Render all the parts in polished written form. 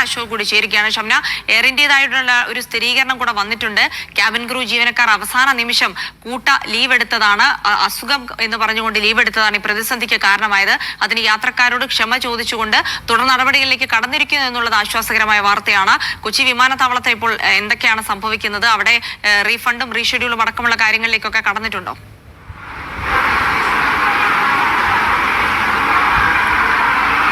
അശോക് കൂടി ചേരുകയാണ്. ഷംന, എയർ ഇന്ത്യയുടേതായിട്ടുള്ള ഒരു സ്ഥിരീകരണം കൂടെ വന്നിട്ടുണ്ട്. ക്യാബിൻ ക്രൂ ജീവനക്കാർ അവസാന നിമിഷം ലീവ് എടുത്തതാണ്, അസുഖം എന്ന് പറഞ്ഞുകൊണ്ട് ലീവ് എടുത്തതാണ് ഈ പ്രതിസന്ധിക്ക് കാരണമായത്. അതിന് യാത്രക്കാരോട് ക്ഷമ ചോദിച്ചുകൊണ്ട് തുടർ നടപടികളിലേക്ക് കടന്നിരിക്കുന്നു എന്നുള്ളത് ആശ്വാസകരമായ വാർത്തയാണ്. കൊച്ചി വിമാനത്താവളത്തിൽ ഇപ്പോൾ എന്തൊക്കെയാണ് സംഭവിക്കുന്നത്? അവിടെ റീഫണ്ടും റീഷെഡ്യൂളും അടക്കമുള്ള കാര്യങ്ങളിലേക്കൊക്കെ കടന്നിട്ടുണ്ടോ?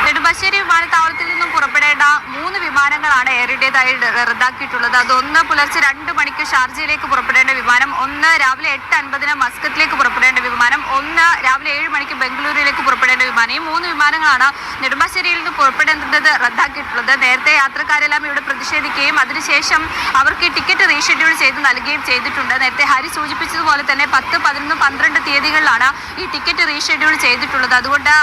നെടുമ്പാശ്ശേരി വിമാനത്താവളത്തിൽ നിന്നും പുറപ്പെടേണ്ട 3 വിമാനങ്ങളാണ് എയർ ഇന്ത്യയുടേതായി റദ്ദാക്കിയിട്ടുള്ളത്. അതൊന്ന് പുലർച്ചെ 2 മണിക്ക് ഷാർജയിലേക്ക് പുറപ്പെടേണ്ട വിമാനം, ഒന്ന് രാവിലെ 8:50 മസ്കത്തിലേക്ക് പുറപ്പെടേണ്ട വിമാനം, ഒന്ന് രാവിലെ 7 മണിക്ക് ബംഗളൂരുവിലേക്ക് പുറപ്പെടേണ്ട വിമാനം. ഈ 3 വിമാനങ്ങളാണ് നെടുമ്പാശ്ശേരിയിൽ നിന്ന് പുറപ്പെടേണ്ടത് റദ്ദാക്കിയിട്ടുള്ളത്. നേരത്തെ യാത്രക്കാരെല്ലാം ഇവിടെ പ്രതിഷേധിക്കുകയും അതിനുശേഷം അവർക്ക് ടിക്കറ്റ് റീഷെഡ്യൂൾ ചെയ്ത് നൽകുകയും ചെയ്തിട്ടുണ്ട്. നേരത്തെ ഹരി സൂചിപ്പിച്ചതുപോലെ തന്നെ 10, 11, 12 തീയതികളിലാണ് ഈ ടിക്കറ്റ് റീഷെഡ്യൂൾ ചെയ്തിട്ടുള്ളത്. അതുകൊണ്ട്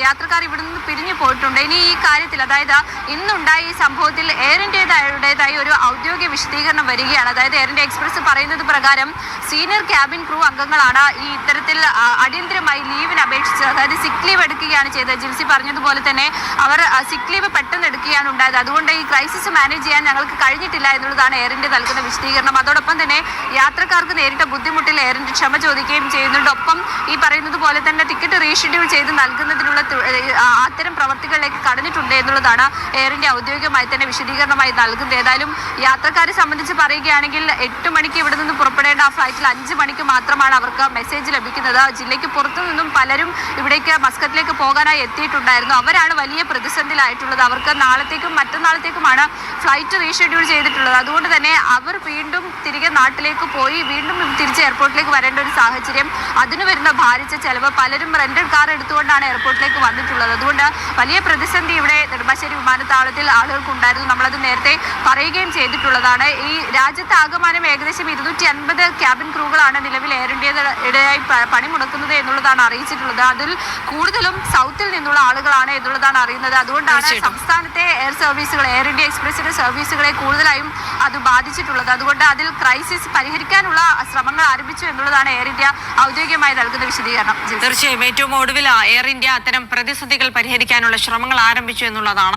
യാത്രക്കാർ ഇവിടെ നിന്ന് പിരിഞ്ഞു പോയിട്ടുണ്ട്. ഇനി ഈ കാര്യത്തിൽ, അതായത് ഇന്നുണ്ടായ ഈ സംഭവത്തിൽ എയർ ഇന്ത്യയുടേതായി ഒരു ഔദ്യോഗിക വിശദീകരണം വരികയാണ്. അതായത് എയർ ഇന്ത്യ എക്സ്പ്രസ് പറയുന്നത് പ്രകാരം സീനിയർ ക്യാബിൻ ക്രൂ അംഗങ്ങളാണ് ഈ ഇത്തരത്തിൽ അടിയന്തരമായി ലീവിന് അപേക്ഷിച്ചത്. അതായത് സിക്ക് ലീവ് എടുക്കുകയാണ് ചെയ്തത്. ജിൽസി പറഞ്ഞതുപോലെ തന്നെ അവർ സിക്ക് ലീവ് പെട്ടെന്ന് എടുക്കുകയാണ് ഉണ്ടായത്. അതുകൊണ്ട് ഈ ക്രൈസിസ് മാനേജ് ചെയ്യാൻ ഞങ്ങൾക്ക് കഴിഞ്ഞിട്ടില്ല എന്നുള്ളതാണ് എയർ ഇന്ത്യ നൽകുന്ന വിശദീകരണം. അതോടൊപ്പം തന്നെ യാത്രക്കാർക്ക് നേരിട്ട ബുദ്ധിമുട്ടിൽ എയർ ഇന്ത്യ ക്ഷമ ചോദിക്കുകയും ചെയ്യുന്നുണ്ട്. ഒപ്പം ഈ പറയുന്നത് പോലെ തന്നെ ടിക്കറ്റ് റീഷെഡ്യൂൾ ചെയ്ത് നൽകുന്നതിനുള്ള അത്തരം പ്രവർത്തികളിലേക്ക് കടന്നിട്ടുണ്ട് എന്നുള്ളതാണ് എയർ ഇന്ത്യ ഔദ്യോഗികമായി തന്നെ വിശദീകരണമായി നൽകുന്നത്. ഏതായാലും യാത്രക്കാരെ സംബന്ധിച്ച് പറയുകയാണെങ്കിൽ 8 മണിക്ക് ഇവിടെ നിന്ന് പുറപ്പെടേണ്ട ആ ഫ്ലൈറ്റിൽ 5 മണിക്ക് മാത്രമാണ് അവർക്ക് മെസ്സേജ് ലഭിക്കുന്നത്. ജില്ലയ്ക്ക് പുറത്തു നിന്നും പലരും ഇവിടേക്ക് മസ്കത്തിലേക്ക് പോകാനായി എത്തിയിട്ടുണ്ടായിരുന്നു. അവരാണ് വലിയ പ്രതിസന്ധിയിലായിട്ടുള്ളത്. അവർക്ക് നാളത്തേക്കും മറ്റന്നാളത്തേക്കുമാണ് ഫ്ലൈറ്റ് റീഷെഡ്യൂൾ ചെയ്തിട്ടുള്ളത്. അതുകൊണ്ട് തന്നെ അവർ വീണ്ടും തിരികെ നാട്ടിലേക്ക് പോയി വീണ്ടും തിരിച്ച് എയർപോർട്ടിലേക്ക് വരേണ്ട ഒരു സാഹചര്യം, അതിന് വരുന്ന ഭാരിച്ച ചെലവ്, പലരും റെന്റഡ് കാർ എടുത്തുകൊണ്ടാണ് എയർപോർട്ടിലേക്ക് വന്നിട്ടുള്ളത്. അതുകൊണ്ട് വലിയ പ്രതിസന്ധി ഇവിടെ നെടുമ്പാശ്ശേരി വിമാനത്താവളത്തിൽ ആളുകൾക്കുണ്ടായിരുന്നു. നമ്മളത് നേരത്തെ പറയുകയും ചെയ്തിട്ടുള്ളതാണ്. ഈ രാജ്യത്ത് ആകമാനം ഏകദേശം 250 ക്യാബിൻ ക്രൂകളാണ് നിലവിൽ എയർ ഇന്ത്യയുടേതായി പണിമുടക്കുന്നത് എന്നുള്ളതാണ് അറിയിച്ചിട്ടുള്ളത്. അതിൽ കൂടുതലും സൗത്തിൽ നിന്നുള്ള ആളുകളാണ് എന്നുള്ളതാണ് അറിയുന്നത്. അതുകൊണ്ടാണ് സംസ്ഥാനത്തെ എയർ ഇന്ത്യ എക്സ്പ്രസിന്റെ സർവീസുകളെ കൂടുതലായും അത് ബാധിച്ചിട്ടുള്ളത്. അതുകൊണ്ട് അതിൽ ക്രൈസിസ് പരിഹരിക്കാനുള്ള ശ്രമങ്ങൾ ആരംഭിച്ചു എന്നുള്ളതാണ് എയർ ഇന്ത്യ ഔദ്യോഗികമായി നൽകുന്ന വിശദീകരണം. തീർച്ചയായും ഏറ്റവും ഒടുവിൽ എയർ ഇന്ത്യ അത്തരം പ്രതിസന്ധികൾ പരിഹരിക്കാനുള്ള ശ്രമങ്ങൾ ആരംഭിച്ചു എന്നുള്ളതാണ്.